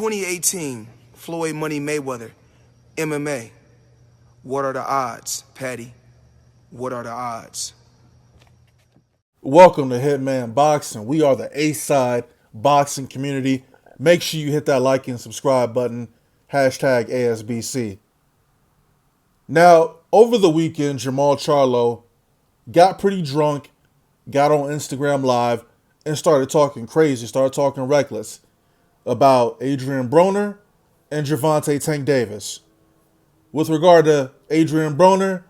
2018, Floyd Money Mayweather, MMA. What are the odds, Patty? What are the odds? Welcome to Hitman Boxing. We are the A-side boxing community. Make sure you hit that like and subscribe button. Hashtag ASBC. Now, over the weekend, Charlo got pretty drunk, got on Instagram Live, and started talking crazy, started talking reckless about Adrien Broner and Gervonta Tank Davis. With regard to Adrien Broner,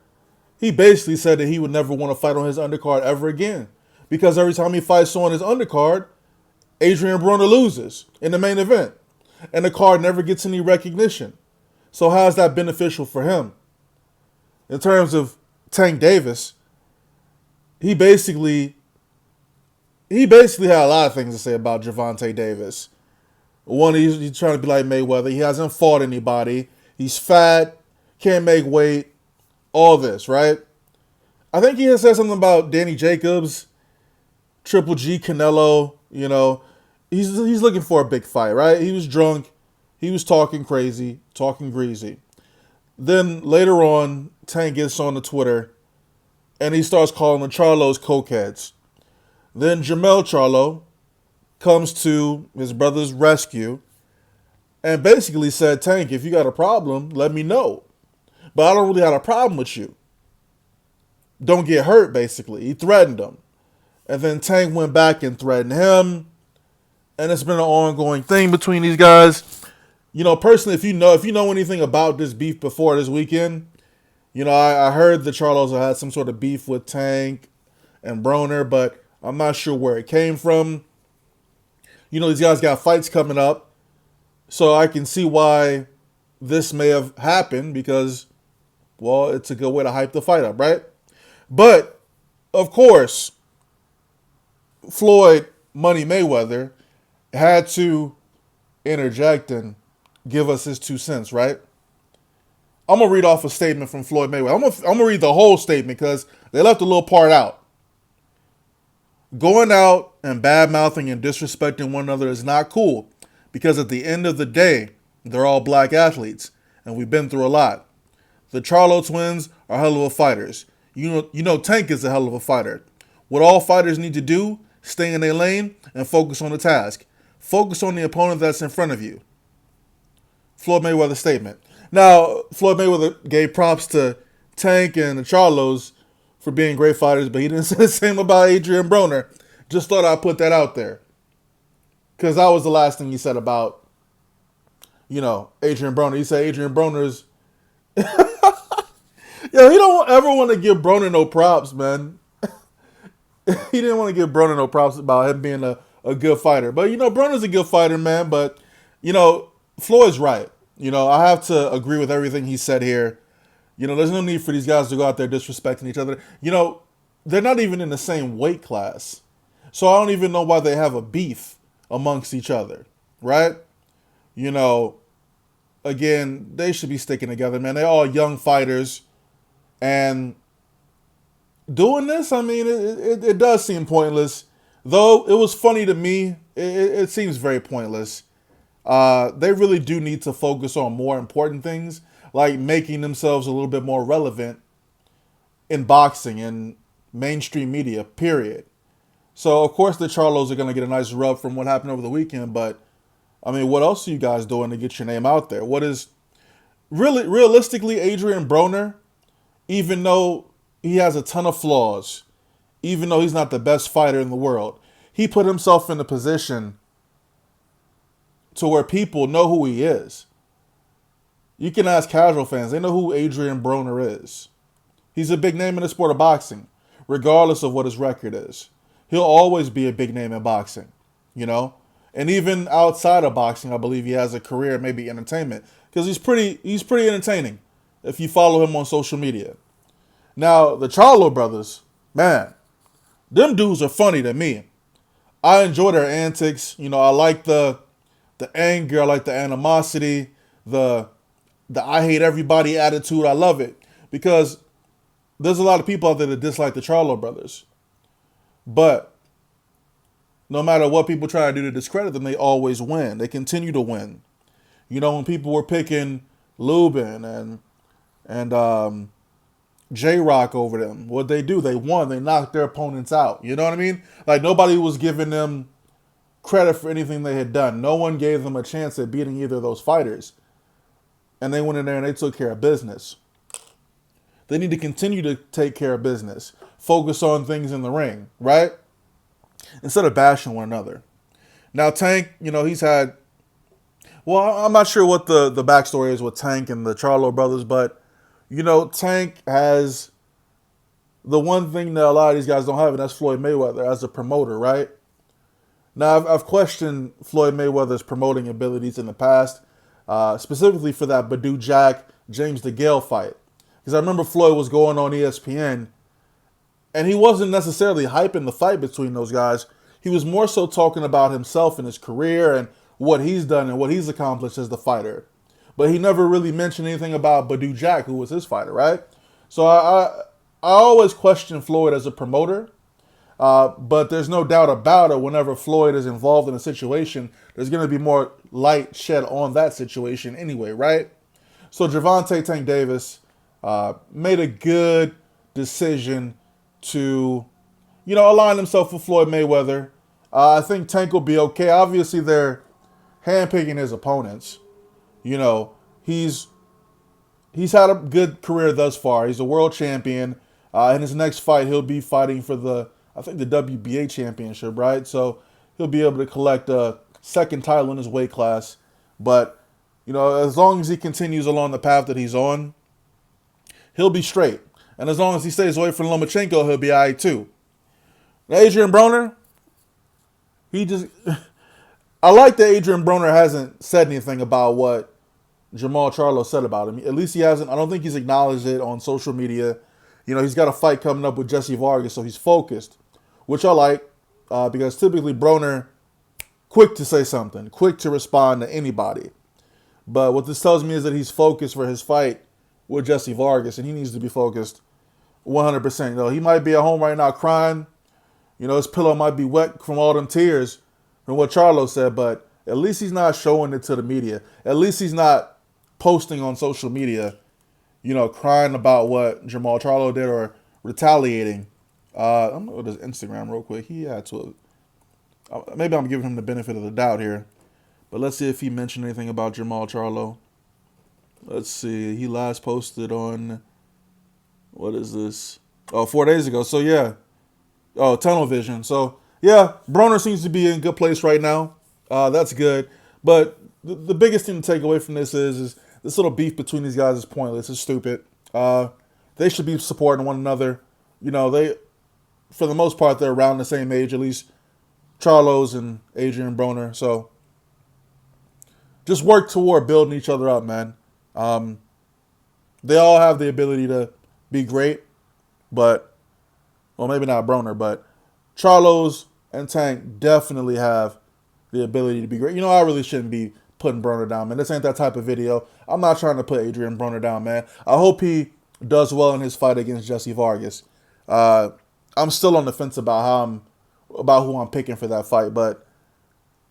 he basically said that he would never want to fight on his undercard ever again, because every time he fights on his undercard, Adrien Broner loses in the main event, and the card never gets any recognition. So how is that beneficial for him? In terms of Tank Davis, he basically had a lot of things to say about Gervonta Davis. One, he's trying to be like Mayweather. He hasn't fought anybody. He's fat, can't make weight, all this, right? I think he has said something about Danny Jacobs, Triple G, Canelo. You know, he's looking for a big fight, right? He was drunk. He was talking crazy, talking greasy. Then later on, Tank gets on the Twitter, and he starts calling the Charlos cokeheads. Then Jamel Charlo comes to his brother's rescue and basically said, Tank, if you got a problem, let me know. But I don't really have a problem with you. Don't get hurt, basically. He threatened him. And then Tank went back and threatened him. And it's been an ongoing thing between these guys. You know, personally, if you know anything about this beef before this weekend, you know, I heard the Charlos had some sort of beef with Tank and Broner, but I'm not sure where it came from. You know, these guys got fights coming up, so I can see why this may have happened because, well, it's a good way to hype the fight up, right? But, of course, Floyd Money Mayweather had to interject and give us his 2 cents, right? I'm going to read off a statement from Floyd Mayweather. I'm going to read the whole statement because they left a little part out. Going out and bad-mouthing and disrespecting one another is not cool because at the end of the day, they're all black athletes, and we've been through a lot. The Charlo twins are hell of a fighters. You know Tank is a hell of a fighter. What all fighters need to do, stay in their lane and focus on the task. Focus on the opponent that's in front of you. Floyd Mayweather statement. Now, Floyd Mayweather gave props to Tank and the Charlos for being great fighters, but he didn't say the same about Adrien Broner. Just thought I'd put that out there. Because that was the last thing he said about, you know, Adrien Broner. He said Adrien Broner's... Yo, he don't ever want to give Broner no props, man. He didn't want to give Broner no props about him being a good fighter. But, you know, Broner's a good fighter, man. But, you know, Floyd's right. You know, I have to agree with everything he said here. You know, there's no need for these guys to go out there disrespecting each other. You know, they're not even in the same weight class. So I don't even know why they have a beef amongst each other, right? You know, again, they should be sticking together, man. They're all young fighters. And doing this, I mean, it does seem pointless. Though it was funny to me, it seems very pointless. They really do need to focus on more important things, like making themselves a little bit more relevant in boxing and mainstream media, period. So, of course, the Charlos are going to get a nice rub from what happened over the weekend. But, I mean, what else are you guys doing to get your name out there? What is really, realistically, Adrien Broner, even though he has a ton of flaws, even though he's not the best fighter in the world, he put himself in a position to where people know who he is. You can ask casual fans. They know who Adrien Broner is. He's a big name in the sport of boxing, regardless of what his record is. He'll always be a big name in boxing, you know? And even outside of boxing, I believe he has a career in maybe entertainment, because he's pretty entertaining if you follow him on social media. Now, the Charlo brothers, man, them dudes are funny to me. I enjoy their antics. You know, I like the anger, I like the animosity, the I hate everybody attitude. I love it because there's a lot of people out there that dislike the Charlo brothers. But no matter what people try to do to discredit them, they always win. They continue to win. You know, when people were picking Lubin and J-Rock over them, what'd they do? They won. They knocked their opponents out. You know what I mean? Like, nobody was giving them credit for anything they had done. No one gave them a chance at beating either of those fighters. And they went in there and they took care of business. They need to continue to take care of business. Focus on things in the ring, right? Instead of bashing one another. Now, Tank, you know, he's had... Well, I'm not sure what the backstory is with Tank and the Charlo brothers, but, you know, Tank has the one thing that a lot of these guys don't have, and that's Floyd Mayweather as a promoter, right? Now, I've questioned Floyd Mayweather's promoting abilities in the past, specifically for that Badou Jack, James DeGale fight. Because I remember Floyd was going on ESPN, and he wasn't necessarily hyping the fight between those guys. He was more so talking about himself and his career and what he's done and what he's accomplished as the fighter. But he never really mentioned anything about Badou Jack, who was his fighter, right? So I always question Floyd as a promoter. But there's no doubt about it, whenever Floyd is involved in a situation, there's going to be more light shed on that situation anyway, right? So Gervonta Tank Davis made a good decision to, you know, align himself with Floyd Mayweather. I think Tank will be okay. Obviously, they're handpicking his opponents. You know, he's had a good career thus far. He's a world champion. In his next fight, he'll be fighting for the WBA championship, right? So he'll be able to collect a second title in his weight class. But, you know, as long as he continues along the path that he's on, he'll be straight. And as long as he stays away from Lomachenko, he'll be all right too. Now, Adrien Broner, I like that Adrien Broner hasn't said anything about what Jermall Charlo said about him. At least he hasn't. I don't think he's acknowledged it on social media. You know, he's got a fight coming up with Jesse Vargas, so he's focused, which I like, because typically Broner, quick to say something, quick to respond to anybody. But what this tells me is that he's focused for his fight with Jesse Vargas, and he needs to be focused 100%. You know, he might be at home right now crying. You know, his pillow might be wet from all them tears from what Charlo said, but at least he's not showing it to the media. At least he's not posting on social media, you know, crying about what Jermall Charlo did or retaliating. I'm going to go to his Instagram real quick. He had to. Maybe I'm giving him the benefit of the doubt here. But let's see if he mentioned anything about Jermall Charlo. Let's see. He last posted on, what is this? Oh, 4 days ago. So, yeah. Oh, Tunnel Vision. So, yeah, Broner seems to be in a good place right now. That's good. But the biggest thing to take away from this is this little beef between these guys is pointless. It's stupid. They should be supporting one another. You know, for the most part, they're around the same age, at least Charlo's and Adrien Broner. So just work toward building each other up, man. They all have the ability to be great, but, well, maybe not Broner, but Charlo's and Tank definitely have the ability to be great. You know, I really shouldn't be putting Broner down, man. This ain't that type of video. I'm not trying to put Adrien Broner down, man. I hope he does well in his fight against Jesse Vargas. I'm still on the fence about who I'm picking for that fight, but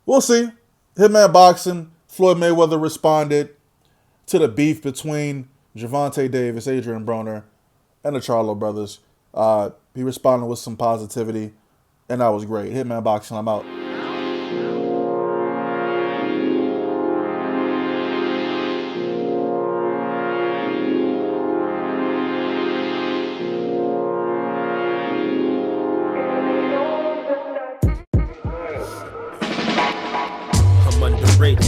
we'll see. Hitman Boxing, Floyd Mayweather responded to the beef between Gervonta Davis, Adrien Broner, and the Charlo brothers. He responded with some positivity, and that was great. Hitman Boxing, I'm out.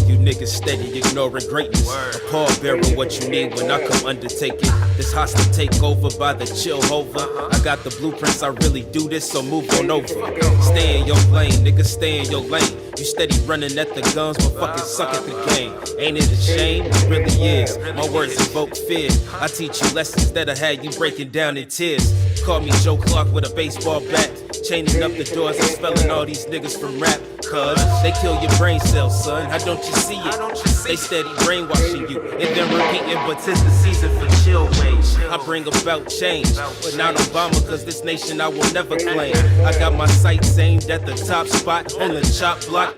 You niggas steady ignoring greatness. A pallbearer, what you need when I come undertake it. This hostile takeover by the chill hover. I got the blueprints, I really do this, so move on over. Stay in your lane, nigga, stay in your lane. You steady running at the guns, but fucking suck at the game. Ain't it a shame? It really is. My words evoke fear. I teach you lessons that'll have you breaking down in tears. Call me Joe Clark with a baseball bat. Chaining up the doors and spelling all these niggas from rap. Cause they kill your brain cells, son. How don't you see it? They steady brainwashing you and then repeating, but 'tis the season for chill wage. I bring about change, but not Obama, cause this nation I will never claim. I got my sights aimed at the top spot on the chop block.